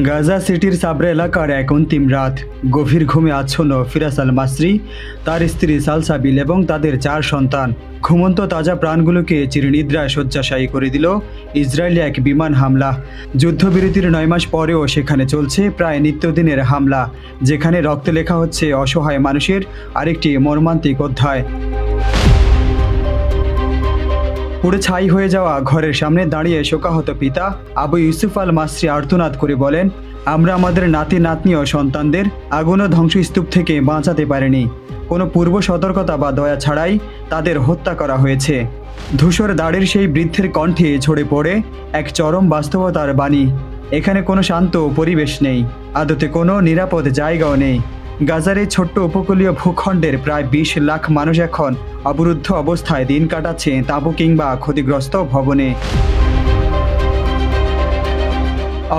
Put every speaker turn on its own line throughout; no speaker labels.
গাজা সিটির সাবরা এলাকার এক অন্তিম রাত। গভীর ঘুমে আচ্ছন্ন ফিরাস আল মাসরি, তার স্ত্রী সালসাবিল এবং তাদের 4 সন্তান। ঘুমন্ত তাজা প্রাণগুলোকে চিরনিদ্রায় শয্যাশায়ী করে দিল ইসরায়েলি এক বিমান হামলা। যুদ্ধবিরতির 9 মাস পরেও সেখানে চলছে প্রায় নিত্যদিনের হামলা, যেখানে রক্তে লেখা হচ্ছে অসহায় মানুষের আরেকটি মর্মান্তিক অধ্যায়। পুড়ে ছাই হয়ে যাওয়া ঘরের সামনে দাঁড়িয়ে শোকাহত পিতা আবু ইউসুফ আল মাসরি আর্তনাদ করে বলেন, আমরা আমাদের নাতি নাতনি ও সন্তানদের আগুন ও ধ্বংসস্তূপ থেকে বাঁচাতে পারিনি। কোনো পূর্ব সতর্কতা বা দয়া ছাড়াই তাদের হত্যা করা হয়েছে। ধূসর দাড়ির সেই বৃদ্ধের কণ্ঠে ঝরে পড়ে এক চরম বাস্তবতার বাণী। এখানে কোনো শান্ত পরিবেশ নেই, আদতে কোনো নিরাপদ জায়গাও নেই। গাজার এই ছোট্ট উপকূলীয় ভূখণ্ডের প্রায় 20 লাখ মানুষ এখন অবরুদ্ধ অবস্থায় দিন কাটাচ্ছে তাঁবু কিংবা ক্ষতিগ্রস্ত ভবনে।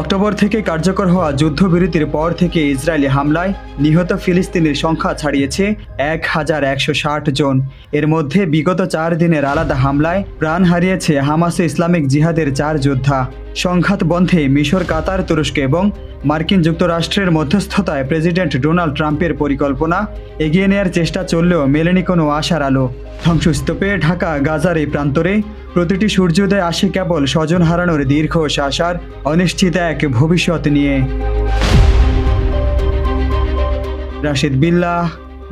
অক্টোবর থেকে কার্যকর হওয়া যুদ্ধবিরতির পর থেকে ইসরায়েলি হামলায় নিহত ফিলিস্তিনির সংখ্যা ছাড়িয়েছে 1160 জন। এর মধ্যে বিগত 4 দিনের আলাদা হামলায় প্রাণ হারিয়েছে হামাসে ইসলামিক জিহাদের 4 যোদ্ধা। সংঘাত বন্ধে মিশর, কাতার, তুরস্ক এবং মার্কিন যুক্তরাষ্ট্রের মধ্যস্থতায় প্রেসিডেন্ট ডোনাল্ড ট্রাম্পের পরিকল্পনা এগিয়ে নেয়ার চেষ্টা চললেও মেলেনি কোনো আশার আলো। ধ্বংসস্তূপে ঢাকা গাজার এই প্রান্তরে প্রতিটি সূর্যোদয় আসে কেবল স্বজন হারানোর দীর্ঘ শ্বাস আর অনিশ্চিত এক ভবিষ্যৎ নিয়ে। রাশিদ বিল্লাহ,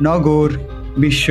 নগর, বিশ্ব।